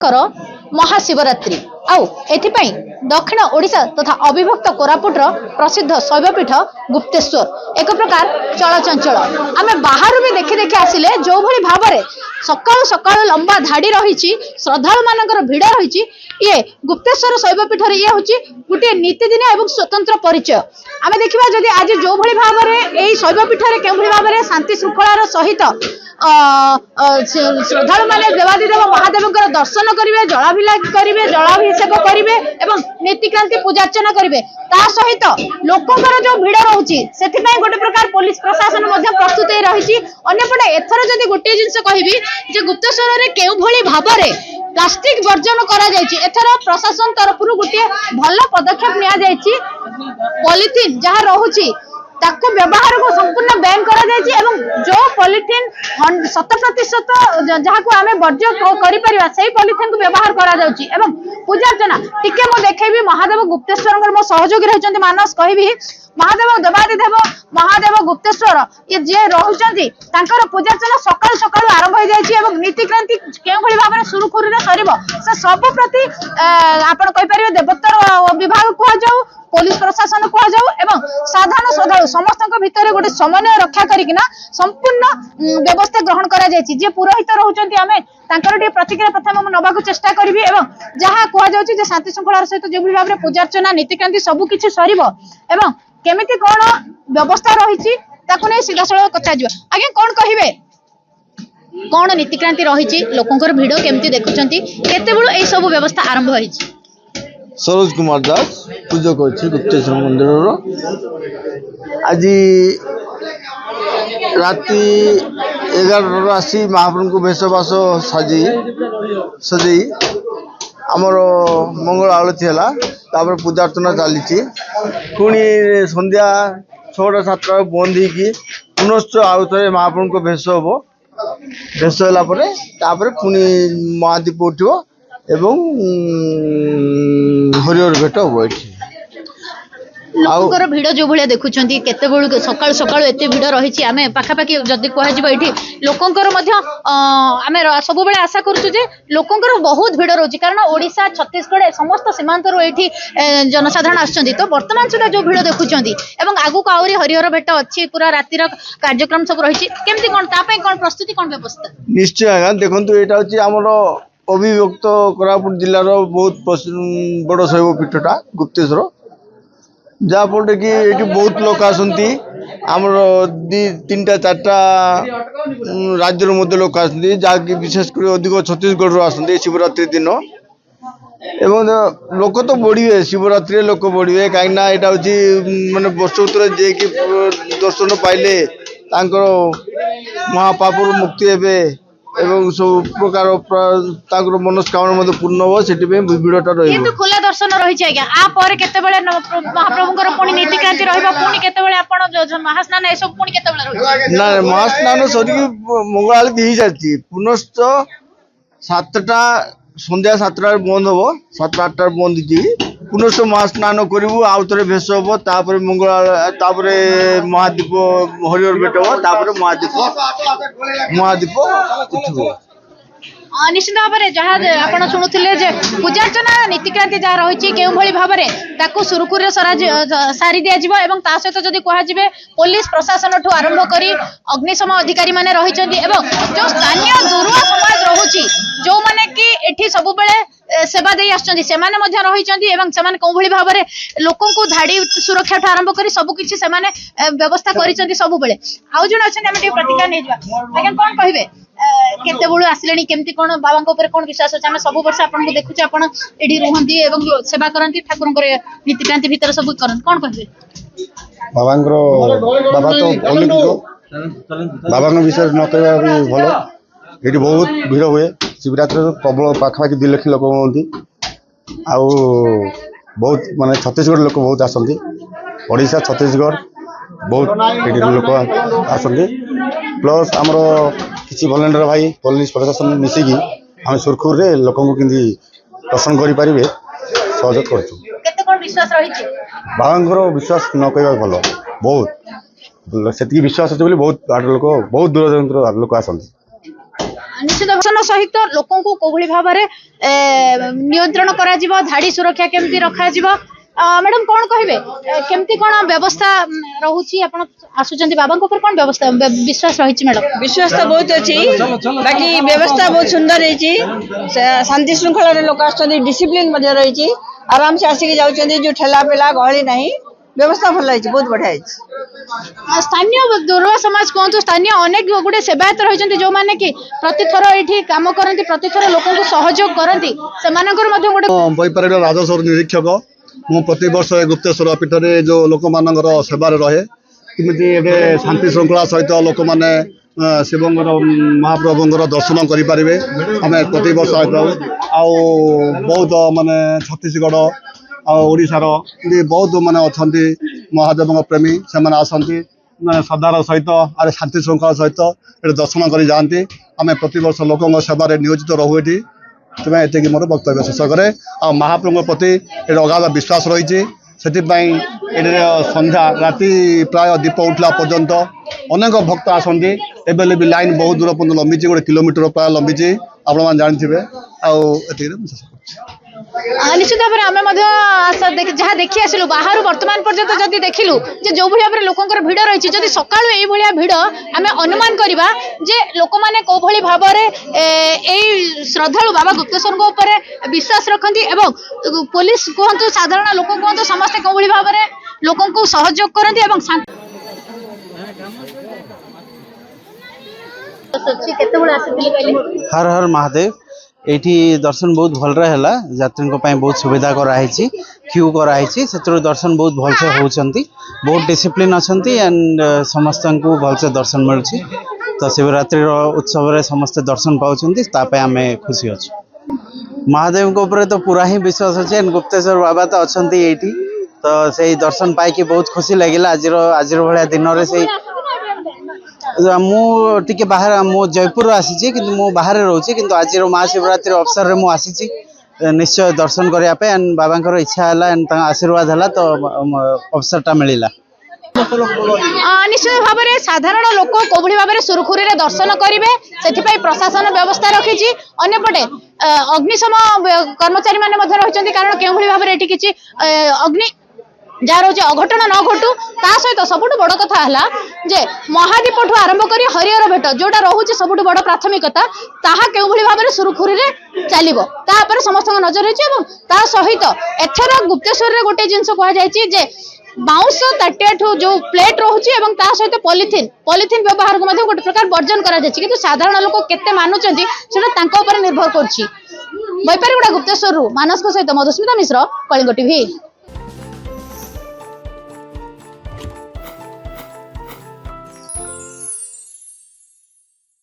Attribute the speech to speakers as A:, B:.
A: कर महाशिवरात्रि आउ एथिपाई दक्षिण ओडिशा तथा अविभक्त कोरापुटर प्रसिद्ध शैवपीठ गुप्तेश्वर एक प्रकार चलचंचल आमे बाहर भी देखि देखि आसिले जो भली भाबरे सकाळु सकाळु लंबा धाड़ी रही श्रद्धालु मानकर भिड़ रही ये गुप्तेश्वर शैवपीठ ये हूँ गोटे नीतिदिन और स्वतंत्र परिचय आमे देखिबा जदि आज जो भली भाबरे एई शैवपीठ रे केउ भली भाबरे शांति श्रृंखलार सहित श्रद्धालु माने देवादिदेव महादेव दर्शन करेंगे जलाभिषेक करेंगे और नीतिक्रांति पूजार्चना करेंगे ता सहित लोकंर जो भिड़ रोचे से गोटे प्रकार पुलिस प्रशासन प्रस्तुत रही अंपटे एथर जदि गोटे जिनस कहि गुप्तेश्वर में केउ भली भाबरे प्लास्टिक वर्जन एथर प्रशासन तरफ गोटे भल पदक्षेप नि पॉलिथीन जहाँ रोचे ताको व्यवहार को संपूर्ण बैन करा जायछि एवं जो पॉलिथीन 100% जहाँ को आमे वर्ज्य करि परिबा सेही पॉलिथीन को व्यवहार करा जाउछि एवं पूजा अर्चना टिके मो देखैबी महादेव गुप्तेश्वर मो सहयोगी रहचंती मानस कहबी महादेव देवादिदेव महादेव गुप्तेश्वर ये जे रहउचंती तांकर पूजा अर्चना सकाळ सकाळ आरंभ हो जायछि एवं नीतिक्रांति केउ भली भाबरे सुरुखुरु रे सरिबो से सब प्रति आपण कहि परिबे देवोत्तर विभाग को जाऊ पुलिस प्रशासन को जाऊ एवं साधारण श्रद्धालु समस्त भितर गोटे समन्वय रक्षा करिकिना संपूर्ण व्यवस्था ग्रहण करा जायछि जे पुरोहित रहउचंती आमे तांकर टे प्रतिक्रिया प्रथम नबा को चेष्टा करबी एवं जहाँ कह जाउछि जे शांति श्रृंखलार सहित जे भली भाबरे पूजा अर्चना नीतिक्रांति सब किछि सरिबो एवं केमिति कोन व्यवस्था रहिछि ताको नै सीधा सळख कथा जिवा आगे कोन कहिबे कोन नीतिक्रांति रहिछि लोकंकर भिडो केमिति देखुचंती केते बेलु एई सब व्यवस्था आरंभ होइछि।
B: सरोज कुमार दास पूजा कर गुप्तेश्वर मंदिर आज राति 11 आसी महाप्रभु को वेशवास सजई आमर मंगल आलती है पूजा अर्चना चली पुणी संध्या 6-7 बंद हो पुनश्च आउ थे महाप्रभु को भेष हम भेष है पुणी महादीप उठो एवं हरिहर भेट हम ये
A: लोकर भिड़ जो भाया देखुंत केते बेलू सकाल सकाल एत भिड़ रही आम पाखापाखि जदि कह लोकंर आम सब आशा करुचु लोकंर बहुत भिड़ रोचे कारण ओडिशा छत्तीसगढ़ समस्त सीमांत ये जनसाधारण आसुँच तो बर्तमान सुधा जो भिड़ देखुंत एवं आगु आहरी हरिहर भेट अच्छी पूरा रातिर कार्यक्रम सब रही केमती कौन कौन प्रस्तुति कौन व्यवस्था
B: निश्चय आज्ञा देखो यहाँ हूँ आमर अविभक्त कोरापुट जिलार बहुत बड़ शैवपीठटा गुप्तेश्वर जहाँफल कि ये बहुत लोक आसती आमर 2-3-4टा राज्य मध्य लोक आसती जहाँकि विशेषकर अधिक छत्तीसगढ़ आसती शिवरात्रि दिन एवं लोक तो बढ़े शिवरात्रि लोक बढ़े कहीं यहाँ हूँ मानने वर्ष जे कि दर्शन पाइले महापाप मुक्ति हे एवं सब प्रकार मनस्कामना पूर्ण हो से भिड़टा रही
A: खुला दर्शन रही आज्ञा आपर केते महाप्रभुଙ୍କର पुणी नीतिक्रांति रहिबा पुणी केते बेले आपण महास्नान ए सब पुणी केते बेले रही
B: ना महास्नान सरी मंगल आलती हो जाती पुनश्च 7टा संध्या 7टा बंद हम 7-8टा बंद थी पुनश्च महास्नान करूँ आउ थे भेष हम तापर मंगल महादीप हरिहर भेट हम महादीप उठब
A: निश्चित भाव में जहाँ आप शुणुले पूजा अर्चना नीतिक्रांति जहाँ रही के भाव में सुरुखुर सारी दिज्व और सहित जदि कह पुलिस प्रशासन ठू आरंभ कर अग्निशम अधिकारी मैंने रही जो स्थानीय दुरुआ समाज रोचे जो मैंने कि एठी सब बेले सेवा दे रही कौन भाव में लोक धाड़ी सुरक्षा आरंभ कर सबकि व्यवस्था कर सब बेले आउ जन अच्छा प्रतिक्रिया नहीं आज्ञा कौन कहे केते बेलू आसिले केमती कौन बाबा कौन विश्वास अच्छे आम सब वर्ष आपको देखुचे आप रुहति सेवा करती ठाकुर नीतिक्रांति भितर सब करते कौन कहे
C: बाबा तो बाबा विषय न कह भल ये बहुत भिड़ हुए शिवरात्रि प्रबल पाखापाखि 2 लाख लोक होती बहुत माने छत्तीसगढ़ लोक बहुत आसती ओडिशा छत्तीसगढ़ बहुत लोक आसती प्लस आमर किसी भलेंडर भाई पुलिस प्रशासन मिसिकी आम सुरखुर लोक दर्शन करें सहयोग कर बाबा विश्वास न कह भल बहुत से विश्वास अच्छे बहुत लोक बहुत दूर लोक आसती
A: निश्चित दर्शन सहित लोक कोभली भाव नियंत्रण करा धाड़ी सुरक्षा केमती रखा मैडम कौन कहे केमती कौन व्यवस्था रोचे आसुचंती बाबा कौन व्यवस्था विश्वास रही मैडम
D: विश्वास तो बहुत अच्छी बाकी व्यवस्था बहुत सुंदर है शांति श्रृंखला लोक डिसिप्लिन रही आराम से आसिक जाऊँ जो ठेला पेला गहली ना व्यवस्था भल है बहुत बढ़िया है।
A: स्थानीय दुर्वा समाज कहतु स्थानीय अनेक गुड़े सेवायत रही जो मैंने कि प्रतिथर ये कम करती प्रतिथर लोक सहयोग करती
B: बैपार राजस्व निरीक्षक मु प्रति वर्ष गुप्तेश्वर पीठ में जो लोक मान सेवार रहे किमिति शांति श्रृंखला सहित लोक मैंने शिवंर महाप्रभुंर दर्शन करें आम प्रति वर्ष आउ बहुत माने छत्तीसगढ़ आशार बहुत माने अच्छा महादेव प्रेमी से आसती श्रद्धार सहित आरे शांति श्रृंखला सहित ये दर्शन कर जाती आम प्रति वर्ष लोक सेवार नियोजित रहू ये ये मोर वक्तव्य शेष कै आ महाप्रभु प्रति ये अगाध विश्वास रही से संध्या राति प्राय दीप उठला पर्यंत अनेक भक्त आसती एवं भी लाइन बहुत दूर पर्यटन लंबी 1 किलोमीटर प्राय लंबी आपण मैंने जानते
A: निश्चित भाव में जहाँ देखी आसलु बाहर वर्तमान पर्यंत जदि देखिलु जो भाव में लोकंर भिड़ रही जदि सका भिड़ आम अनुमान करवा जे लोक मैंने कौ भाव में श्रद्धालु बाबा गुप्तेश्वर विश्वास रखती एवं पुलिस कहतु साधारण लोक कहतु समस्ते कौ भाव में लोक सहयोग करती
E: हर हर महादेव एठी दर्शन बहुत भल रहा यात्री बहुत सुविधा कराई क्यू कराई से दर्शन बहुत भलसे होती बहुत डिसिप्लिन अच्छा एंड समस्त को भलसे दर्शन मिलूँ तो शिवरात्रि उत्सव समस्ते दर्शन पाँच आम खुशी अच्छे महादेव को ऊपर तो पूरा ही विश्वास अच्छे एंड गुप्तेश्वर बाबा तो अच्छा ये तो से दर्शन पाई बहुत खुशी लगे आज भाया दिन में मुझे बाहर मु जयपुर आसी कि बाहर रोचे कि आज महाशिवरात्रि अवसर में मुझे निश्चय दर्शन करने बाबा इच्छा है एंड आशीर्वाद है तो अवसरटा मिलला
A: निश्चित भाव में साधारण लोक कोभली भाव में सुरखुरी दर्शन करेंगे से प्रशासन व्यवस्था रखी अंपटे अग्निशम कर्मचारी मैंने रही कारण क्यों भाव में किसी अग्नि जहाँ रोचे अघटन न घटू ता सहित सबुठ बड़ कथा है जे महादीप आरंभ कर हरिहर भेट जोटा रोचे सबुठ बड़ प्राथमिकता ताहा केउ भली भाव में सुरखुरी चलो तापर समस्त नजर रही सहित एथर गुप्तेश्वर रे गोटे जिनस कहुई बाउंस ताटिया जो प्लेट रोचे सहित पॉलिथिन व्यवहार को गोटे प्रकार वर्जन कर साधारण लोक केते मानुचंती सेटा निर्भर कर। बैपारीगुड़ा गुप्तेश्वर मानस सहित मधुस्मिता मिश्र कलिंग टीवी।